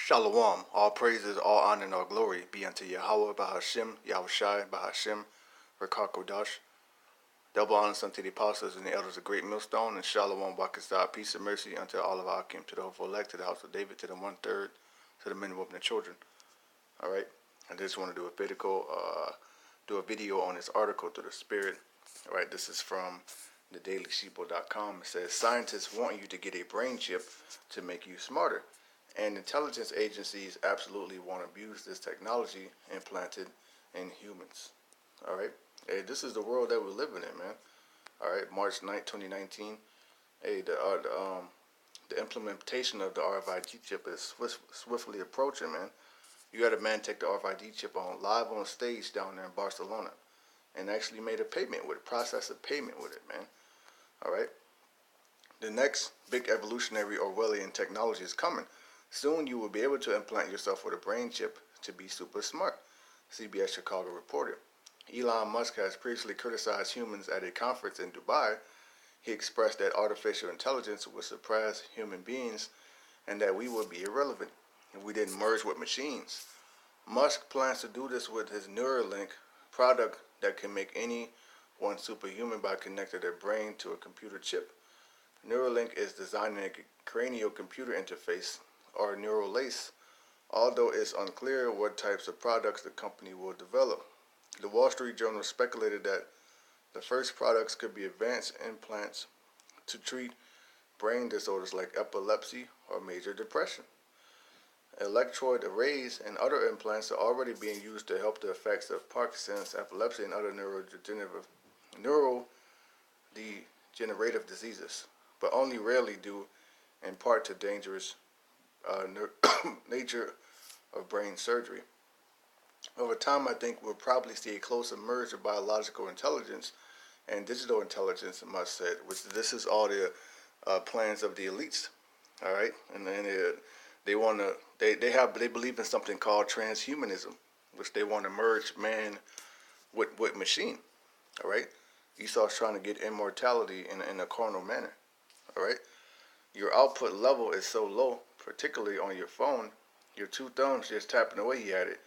Shalawaam, all praises, all honor, and all glory be unto YAHAWAH, BAHASHAM, YAHWASHI, BAHASHAM, QADASH. Double honors unto the apostles and the elders of Great Millstone, and Shalawaam, BARAK, peace and mercy unto all of our kin, to the hopeful elect, to the house of David, to the 1/3, to the men, women, and children. All right, I just want to do a video on this article through the Spirit. All right, this is from thedailysheeple.com. It says, scientists want you to get a brain chip to make you smarter, and intelligence agencies absolutely want to abuse this technology implanted in humans. All right, hey, this is the world that we're living in, man. All right, March 9th, 2019. Hey, the implementation of the RFID chip is swiftly approaching, man. You had a man take the RFID chip live on stage down there in Barcelona, and actually made a payment with it, processed a payment with it, man. All right. The next big evolutionary Orwellian technology is coming. Soon you will be able to implant yourself with a brain chip to be super smart, CBS Chicago reported. Elon Musk has previously criticized humans at a conference in Dubai. He expressed that artificial intelligence would surpass human beings and that we would be irrelevant if we didn't merge with machines. Musk plans to do this with his Neuralink product that can make anyone superhuman by connecting their brain to a computer chip. Neuralink is designing a cranial computer interface, or neural lace, although it's unclear what types of products the company will develop. The Wall Street Journal speculated that the first products could be advanced implants to treat brain disorders like epilepsy or major depression. Electrode arrays and other implants are already being used to help the effects of Parkinson's, epilepsy, and other neurodegenerative diseases, but only rarely due in part to dangerous nature of brain surgery. Over time, I think we'll probably see a closer merge of biological intelligence and digital intelligence, Musk said, which this is all the plans of the elites. All right, and then they want to they believe in something called transhumanism, which they want to merge man with machine. All right, Esau's trying to get immortality in a carnal manner. All right, your output level is so low, particularly on your phone. Your two thumbs just tapping away at it.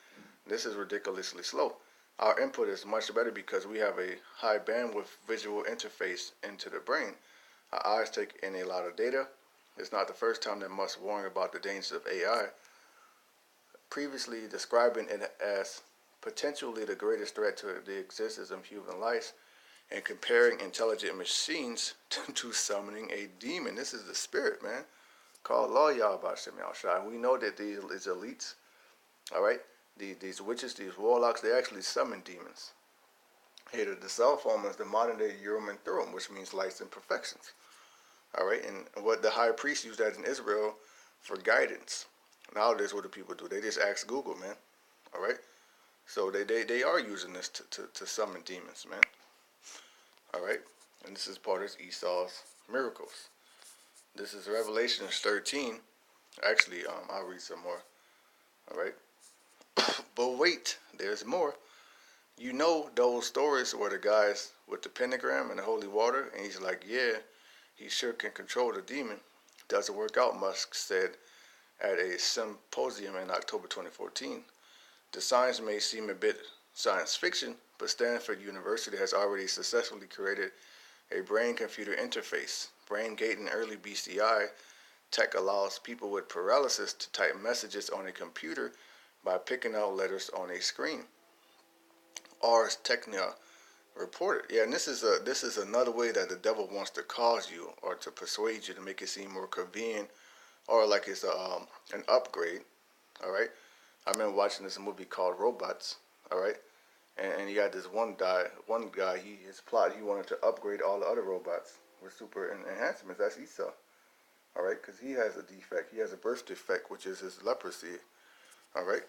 This is ridiculously slow. Our input is much better because we have a high bandwidth visual interface into the brain. Our eyes take in a lot of data. It's not the first time that Musk warned about the dangers of AI, previously describing it as potentially the greatest threat to the existence of human life and comparing intelligent machines to summoning a demon. This is the spirit, man, called YAHAWASHI. We know that these elites, all right, these witches, these warlocks, they actually summon demons. Here, the cell phone is the modern day Urim and Thummim, which means lights and perfections. All right, and what the high priest used that in Israel for guidance. Nowadays, what do people do? They just ask Google, man. All right, so they are using this to summon demons, man. All right, and this is part of Esau's miracles. This is Revelation 13. Actually, I'll read some more. All right, but wait, there's more. You know those stories where the guys with the pentagram and the holy water, and he's like, yeah, he sure can control the demon. Doesn't work out, Musk said at a symposium in October 2014. The science may seem a bit science fiction, but Stanford University has already successfully created a brain-computer interface. BrainGate and early BCI tech allows people with paralysis to type messages on a computer by picking out letters on a screen. Ars Technica reported. Yeah, and this is another way that the devil wants to cause you or to persuade you to make it seem more convenient or like it's an upgrade. All right, I remember watching this movie called Robots. All right, and he had this one guy. His plot, he wanted to upgrade all the other robots with super enhancements. That's Esau. All right, because he has a defect. He has a birth defect, which is his leprosy. All right.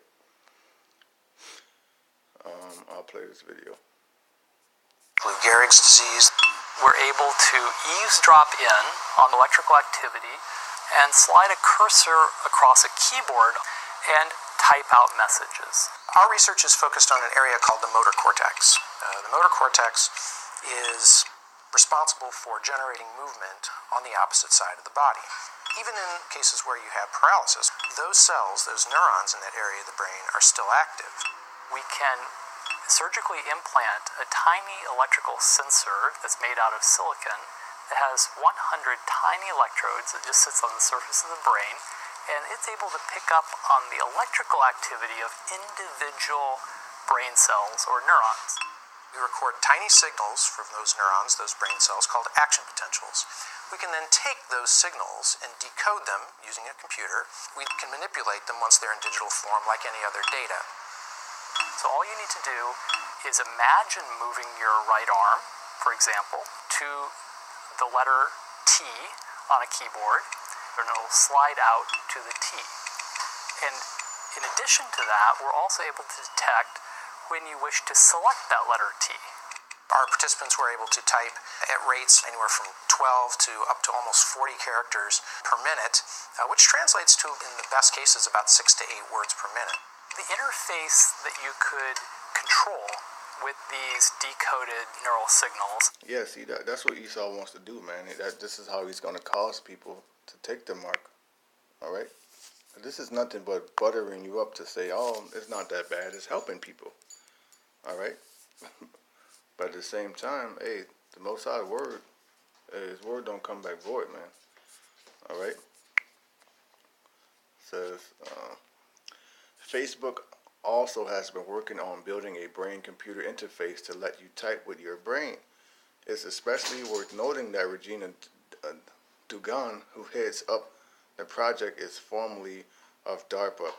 I'll play this video. Lou Gehrig's disease. We're able to eavesdrop in on electrical activity and slide a cursor across a keyboard and type out messages. Our research is focused on an area called the motor cortex. The motor cortex is responsible for generating movement on the opposite side of the body. Even in cases where you have paralysis, those cells, those neurons in that area of the brain are still active. We can surgically implant a tiny electrical sensor that's made out of silicon that has 100 tiny electrodes that just sits on the surface of the brain, and it's able to pick up on the electrical activity of individual brain cells or neurons. We record tiny signals from those neurons, those brain cells, called action potentials. We can then take those signals and decode them using a computer. We can manipulate them once they're in digital form like any other data. So all you need to do is imagine moving your right arm, for example, to the letter T on a keyboard, and it'll slide out to the T. And in addition to that, we're also able to detect when you wish to select that letter T. Our participants were able to type at rates anywhere from 12 to up to almost 40 characters per minute, which translates to, in the best cases, about 6 to 8 words per minute. The interface that you could control with these decoded neural signals. Yeah, see, that's what Esau wants to do, man. This is how he's going to cause people to take the mark, all right? This is nothing but buttering you up to say, oh, it's not that bad. It's helping people, all right? But at the same time, hey, the Most High word, his word don't come back void, man, all right? Says, Facebook also has been working on building a brain-computer interface to let you type with your brain. It's especially worth noting that Regina Dugan, who heads up the project, is formerly of DARPA.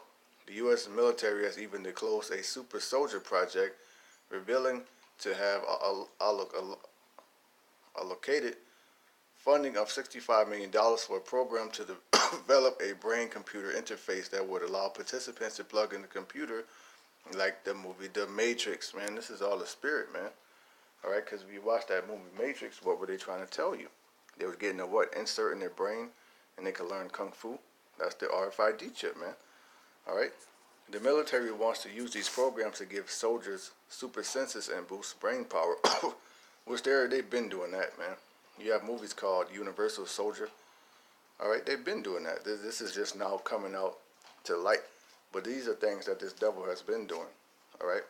The U.S. military has even disclosed a super soldier project, revealing to have allocated funding of $65 million for a program to develop a brain-computer interface that would allow participants to plug in the computer like the movie The Matrix. Man, this is all the spirit, man. All right, because if you watch that movie Matrix, what were they trying to tell you? They were getting a what? Insert in their brain, and they could learn Kung Fu. That's the RFID chip, man. All right? The military wants to use these programs to give soldiers super senses and boost brain power, which they've been doing that, man. You have movies called Universal Soldier. All right, they've been doing that. This is just now coming out to light. But these are things that this devil has been doing. All right.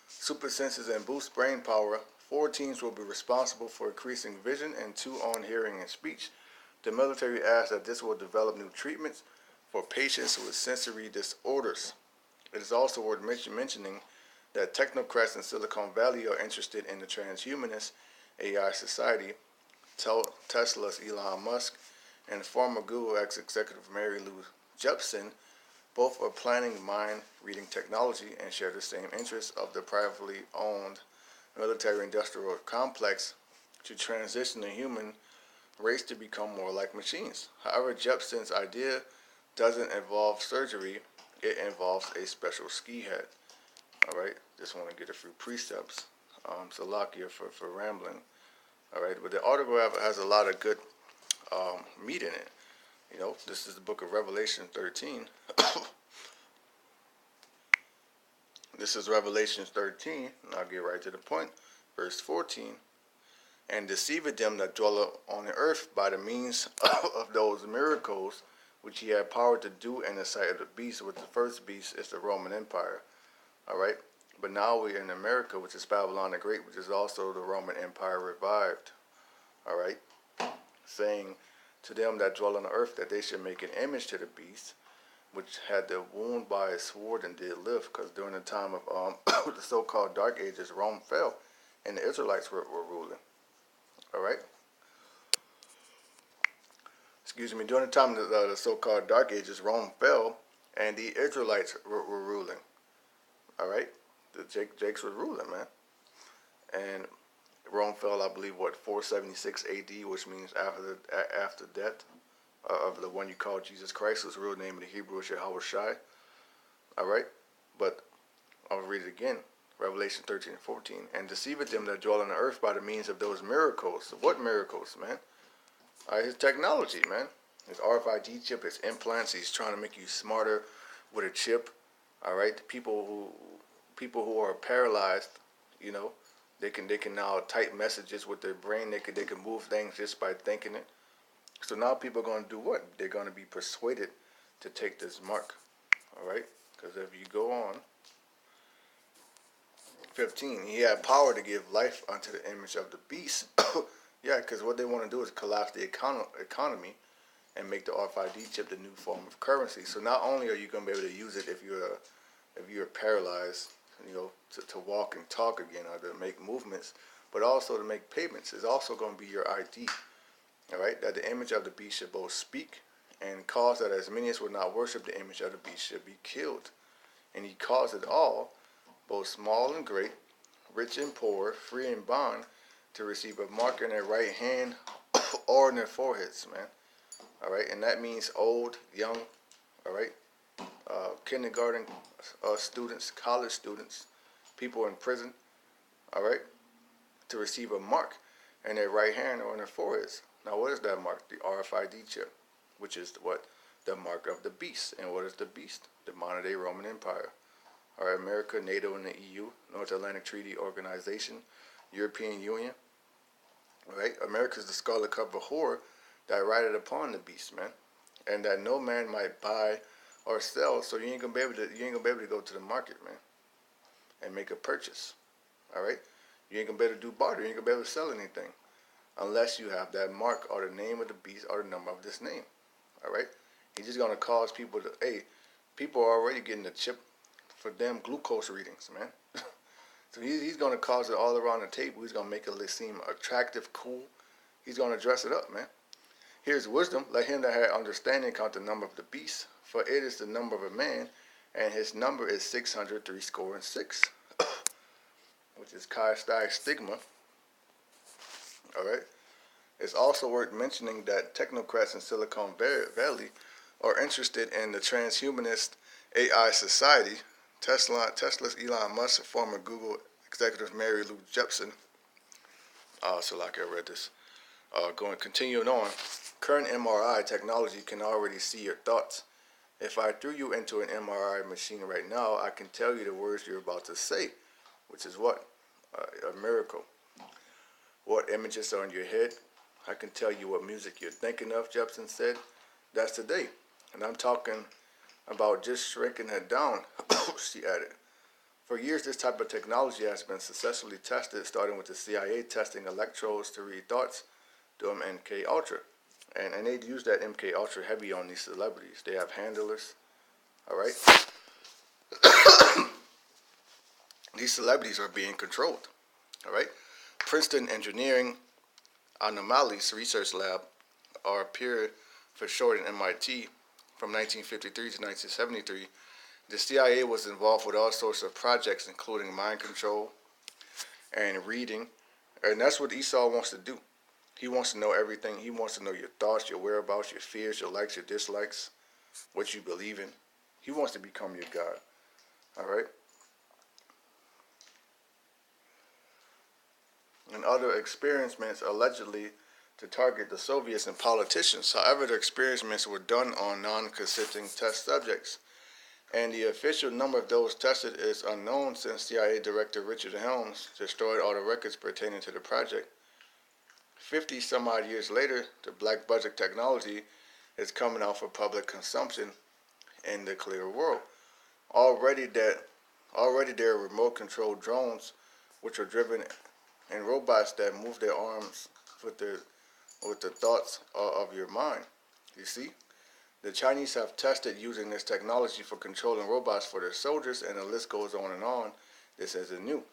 Super senses and boost brain power. 4 teams will be responsible for increasing vision and 2 on hearing and speech. The military asks that this will develop new treatments for patients with sensory disorders. It is also worth mentioning that technocrats in Silicon Valley are interested in the transhumanist AI society. Tesla's Elon Musk and former Google ex-executive Mary Lou Jepsen both are planning mind-reading technology and share the same interests of the privately owned military-industrial complex to transition the human race to become more like machines. However, Jepsen's idea doesn't involve surgery. It involves a special ski head. All right, just want to get a few precepts. Salakia for rambling. All right, but the autograph has a lot of good meat in it. You know, this is the book of Revelation 13. This is Revelation 13, and I'll get right to the point. Verse 14. And deceived them that dwell on the earth by the means of those miracles which he had power to do in the sight of the beast, which the first beast is the Roman Empire. All right, but now we're in America, which is Babylon the Great, which is also the Roman Empire revived. All right, saying to them that dwell on the earth that they should make an image to the beast, which had the wound by a sword and did live, because during the time of the so-called Dark Ages, Rome fell, and the Israelites were ruling. All right. Excuse me. During the time of the so-called Dark Ages, Rome fell, and the Israelites were ruling. All right. The Jakes was ruling, man. And Rome fell, I believe, 476 A.D., which means after death of the one you call Jesus Christ, whose real name in the Hebrew is YAHAWASHI. All right. But I'll read it again. Revelation 13 and 14. And deceiveth them that dwell on the earth by the means of those miracles. What miracles, man? All right, his technology, man. His RFID chip, his implants. He's trying to make you smarter with a chip. All right, people who are paralyzed, you know, They can now type messages with their brain. They can move things just by thinking it. So now people are going to do what? They're going to be persuaded to take this mark. All right? Because if you go on 15, he had power to give life unto the image of the beast. Yeah, because what they want to do is collapse the economy and make the RFID chip the new form of currency. So not only are you going to be able to use it if you're paralyzed, to walk and talk again or to make movements, but also to make payments. It's also going to be your ID. All right, that the image of the beast should both speak and cause that as many as would not worship the image of the beast should be killed. And he caused it all, both small and great, rich and poor, free and bond, to receive a mark in their right hand or in their foreheads, man. All right, and that means old, young, all right, kindergarten students, college students, people in prison, all right, to receive a mark in their right hand or in their foreheads. Now, what is that mark? The RFID chip, which is what? The mark of the beast. And what is the beast? The modern-day Roman Empire. All right, America, NATO, and the EU, North Atlantic Treaty Organization, European Union. All right, America is the scarlet covered whore that rideth upon the beast, man, and that no man might buy or sell. So you ain't gonna be able to go to the market, man, and make a purchase. All right, you ain't gonna be able to do barter. You ain't gonna be able to sell anything unless you have that mark or the name of the beast or the number of this name. All right, he's just gonna cause people to. Hey, people are already getting the chip for them glucose readings, man. So he's gonna cause it all around the table. He's gonna make it seem attractive, cool. He's gonna dress it up, man. Here's wisdom. Let him that hath understanding count the number of the beast, for it is the number of a man, and his number is 666, which is chi stigma. All right. It's also worth mentioning that technocrats in Silicon Valley are interested in the transhumanist AI society. Tesla's Elon Musk, former Google executive Mary Lou Jepsen. So like I read this. Continuing on, current MRI technology can already see your thoughts. If I threw you into an MRI machine right now, I can tell you the words you're about to say, which is what? A miracle. What images are in your head? I can tell you what music you're thinking of, Jepsen said. That's today. And I'm talking about just shrinking it down, she added. For years, this type of technology has been successfully tested, starting with the CIA testing electrodes to read thoughts, doing MK Ultra. And they use that MK Ultra heavy on these celebrities. They have handlers, all right? These celebrities are being controlled, all right? Princeton Engineering Anomalies Research Lab, or PEER for short in MIT, from 1953 to 1973, the CIA was involved with all sorts of projects, including mind control and reading. And that's what Esau wants to do. He wants to know everything. He wants to know your thoughts, your whereabouts, your fears, your likes, your dislikes, what you believe in. He wants to become your God. All right? And other experiments allegedly to target the Soviets and politicians. However, the experiments were done on non-consenting test subjects. And the official number of those tested is unknown since CIA Director Richard Helms destroyed all the records pertaining to the project. 50 some odd years later, the black budget technology is coming out for public consumption in the clear world. Already there are remote controlled drones which are driven and robots that move their arms with the thoughts of your mind. You see? The Chinese have tested using this technology for controlling robots for their soldiers, and the list goes on and on. This isn't new.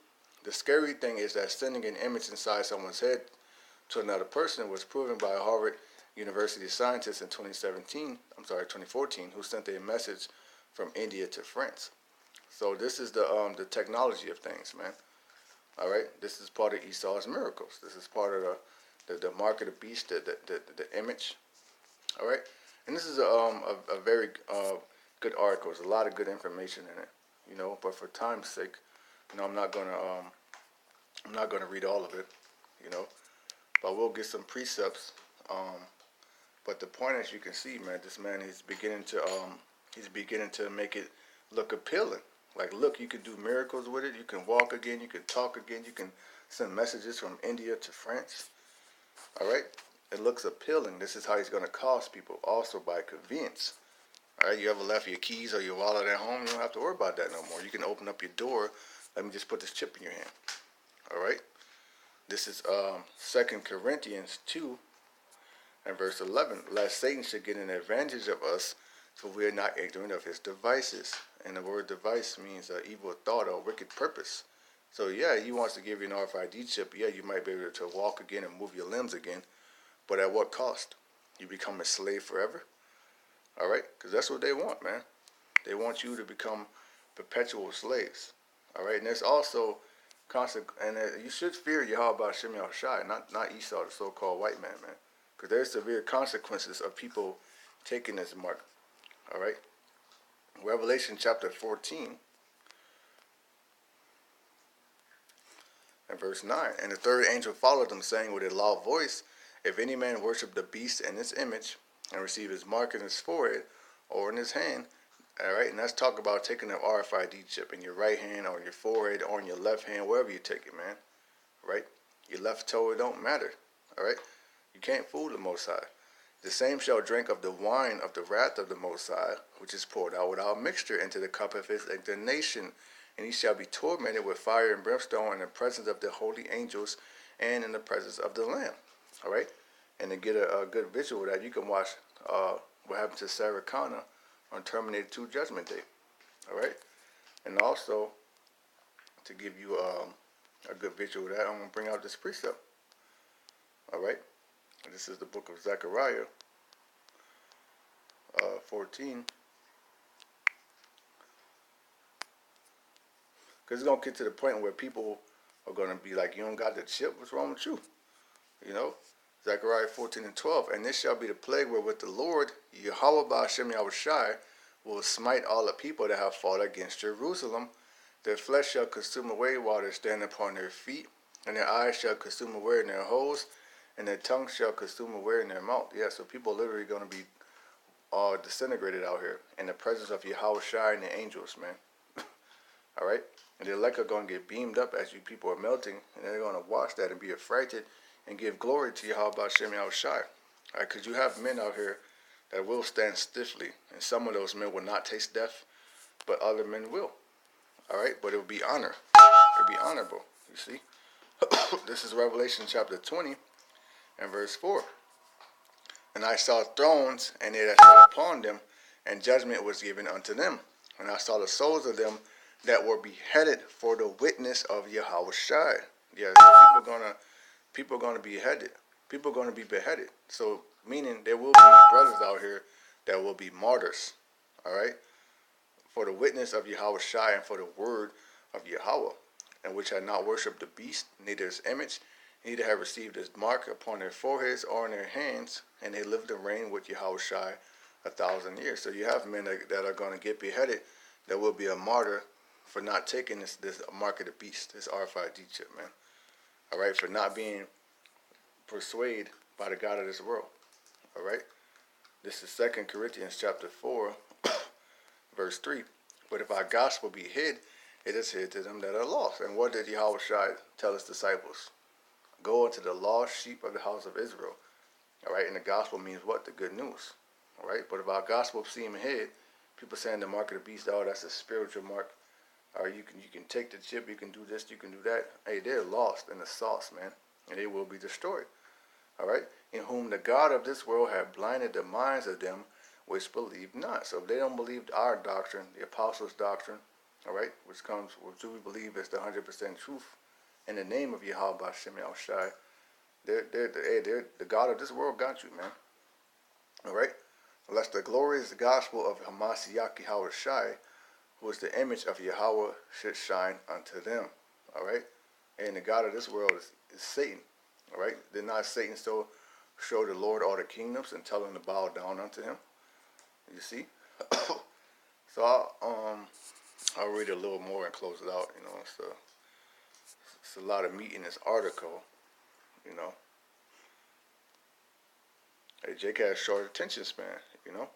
The scary thing is that sending an image inside someone's head to another person was proven by a Harvard University scientist in 2014, who sent a message from India to France. So this is the technology of things, man. All right, this is part of Esau's miracles. This is part of the mark of the beast, the image. All right. And this is a very good article. There's a lot of good information in it, but for time's sake, I'm not gonna read all of it, but we'll get some precepts. But the point, as you can see, man, this man is beginning to make it look appealing. Like, look, you can do miracles with it. You can walk again. You can talk again. You can send messages from India to France. All right, it looks appealing. This is how he's going to cost people, also by convenience. All right, you ever left your keys or your wallet at home? You don't have to worry about that no more. You can open up your door. Let me just put this chip in your hand. All right, this is 2 Corinthians 2 and verse 11. Lest Satan should get an advantage of us, for we are not ignorant of his devices. And the word device means evil thought or wicked purpose. So yeah, he wants to give you an RFID chip. Yeah, you might be able to walk again and move your limbs again, but at what cost? You become a slave forever? All right, because that's what they want, man. They want you to become perpetual slaves. All right, and there's also and you should fear YAHAWASHI, not Esau, the so-called white man, man, because there's severe consequences of people taking this mark. All right, Revelation chapter 14 and verse 9. And the third angel followed them, saying with a loud voice, if any man worship the beast and its image, and receive his mark in his forehead or in his hand. All right, and let's talk about taking an RFID chip in your right hand or in your forehead or in your left hand, wherever you take it, man. Right? Your left toe, it don't matter. All right? You can't fool the Most High. The same shall drink of the wine of the wrath of the Most High, which is poured out without mixture into the cup of his indignation. And he shall be tormented with fire and brimstone in the presence of the holy angels and in the presence of the Lamb. All right? And to get a good visual of that, you can watch what happened to Sarah Connor on Terminator 2 Judgment Day. All right? And also, to give you a good visual of that, I'm going to bring out this precept. All right? And this is the book of Zechariah 14. Because it's going to get to the point where people are going to be like, you don't got the chip, what's wrong with you? You know? Zechariah 14 and 12. And this shall be the plague wherewith the Lord, YAHAWASHI, will smite all the people that have fought against Jerusalem. Their flesh shall consume away while they stand upon their feet, and their eyes shall consume away in their holes, and their tongue shall consume away in their mouth. Yeah, so people literally going to be disintegrated out here in the presence of YAHAWASHI and the angels, man. All right? And the elect are going to get beamed up as you people are melting, and they're going to watch that and be affrighted and give glory to YAHAWASHI. All right? Because you have men out here that will stand stiffly, and some of those men will not taste death, but other men will. All right? But it will be honor. It will be honorable, you see? This is Revelation chapter 20 and verse 4. And I saw thrones, and they that sat upon them, and judgment was given unto them. And I saw the souls of them that were beheaded for the witness of YAHAWASHI. Yeah, so people are gonna be beheaded. People are gonna be beheaded. So meaning there will be brothers out here that will be martyrs. All right, for the witness of YAHAWASHI and for the word of Yahweh, and which had not worshipped the beast, neither his image, neither have received his mark upon their foreheads or in their hands, and they lived and reigned with YAHAWASHI 1,000 years. So you have men that are going to get beheaded, that will be a martyr for not taking this mark of the beast, this RFID chip, man. All right, for not being persuaded by the God of this world. All right, this is 2 Corinthians chapter 4, verse 3. But if our gospel be hid, it is hid to them that are lost. And what did YAHAWASHI tell his disciples? Go into the lost sheep of the house of Israel. All right, and the gospel means what? The good news. All right, but if our gospel seem hid, people saying the mark of the beast, oh, that's a spiritual mark. Or you can take the chip, you can do this, you can do that. Hey, they're lost in the sauce, man, and they will be destroyed. All right, in whom the God of this world have blinded the minds of them which believe not. So if they don't believe our doctrine, the apostles' doctrine, all right, which we believe is the 100% truth, in the name of YAHAWASHI, the God of this world got you, man. All right, unless the glorious gospel of Hamashiach YAHAWASHI, who is the image of Yahweh, should shine unto them. All right, and the God of this world is Satan. All right, did not Satan so show the Lord all the kingdoms and tell him to bow down unto him? You see. So I'll read a little more and close it out. You know, it's a lot of meat in this article. You know, hey, Jake has short attention span. You know,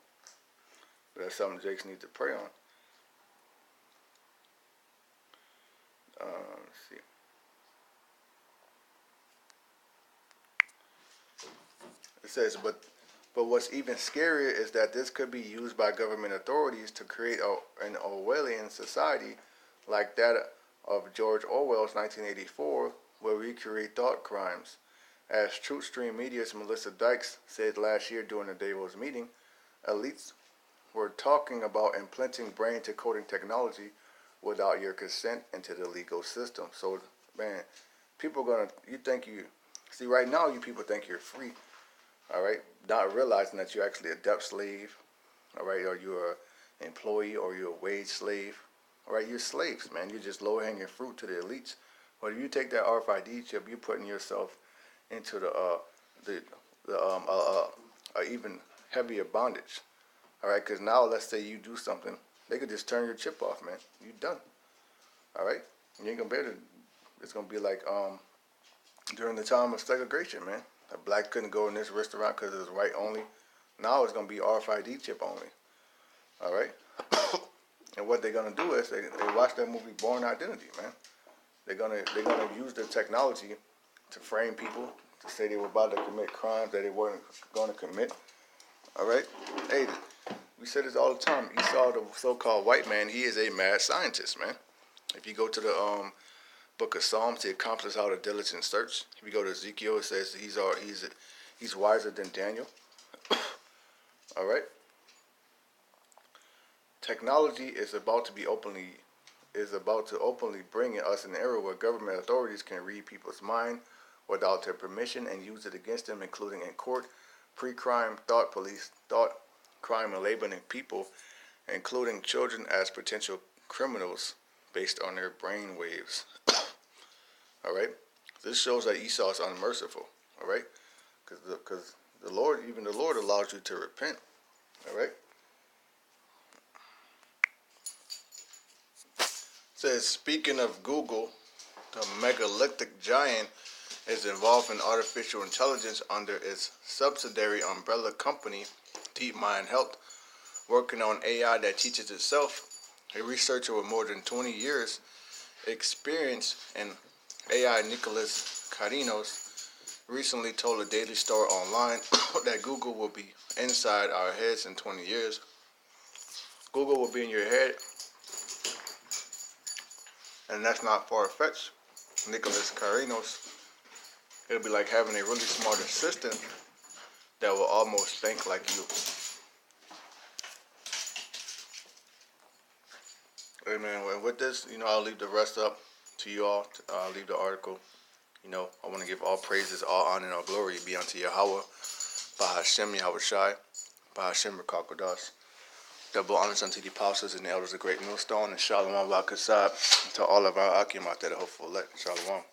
but that's something Jake needs to pray on. Let's see. It says, but what's even scarier is that this could be used by government authorities to create an Orwellian society like that of George Orwell's 1984, where we create thought crimes. As Truthstream Media's Melissa Dykes said last year during the Davos meeting, elites were talking about implanting brain decoding technology without your consent into the legal system. So, man, people are see, right now you people think you're free, all right, not realizing that you're actually a debt slave, all right, or you're an employee, or you're a wage slave, all right, you're slaves, man. You're just low-hanging fruit to the elites. But if you take that RFID chip, you're putting yourself into the even heavier bondage, all right, because now let's say you do something, they could just turn your chip off, man. You done, all right. You ain't gonna be able to, it's gonna be like during the time of segregation, man. A black couldn't go in this restaurant because it was white only. Now it's gonna be RFID chip only, all right. And what they're gonna do is they watch that movie Born Identity, man. They're gonna use the technology to frame people, to say they were about to commit crimes that they weren't going to commit. All right. Hey, we say this all the time. Esau, the so-called white man, he is a mad scientist, man. If you go to the book of Psalms, he accomplishes out a diligent search. If you go to Ezekiel, it says he's wiser than Daniel. All right. Technology is about to openly bring us an era where government authorities can read people's mind without their permission and use it against them, including in court, pre-crime, thought crime, and labeling people, including children, as potential criminals based on their brain waves. All right, this shows that Esau is unmerciful. All right, because the Lord allows you to repent. All right. It says, speaking of Google, the megalithic giant is involved in artificial intelligence under its subsidiary umbrella company, DeepMind Health, working on AI that teaches itself. A researcher with more than 20 years experience in AI, Nicholas Carinos, recently told the Daily Star Online that Google will be inside our heads in 20 years. Google will be in your head, and that's not far-fetched. Nicholas Carinos, it'll be like having a really smart assistant that will almost think like you. Hey man, and with this, I'll leave the rest up to you all. I'll leave the article. I want to give all praises, all honor, and all glory be unto Yahawah, BAHASHAM, YAHAWASHI, BAHASHAM, QADASH. Double honors unto the apostles and the elders of GREATMILLSTONE, and Shalawaam, CHASAAD, to all of our Akim out there, the hopeful elect. Shalawaam.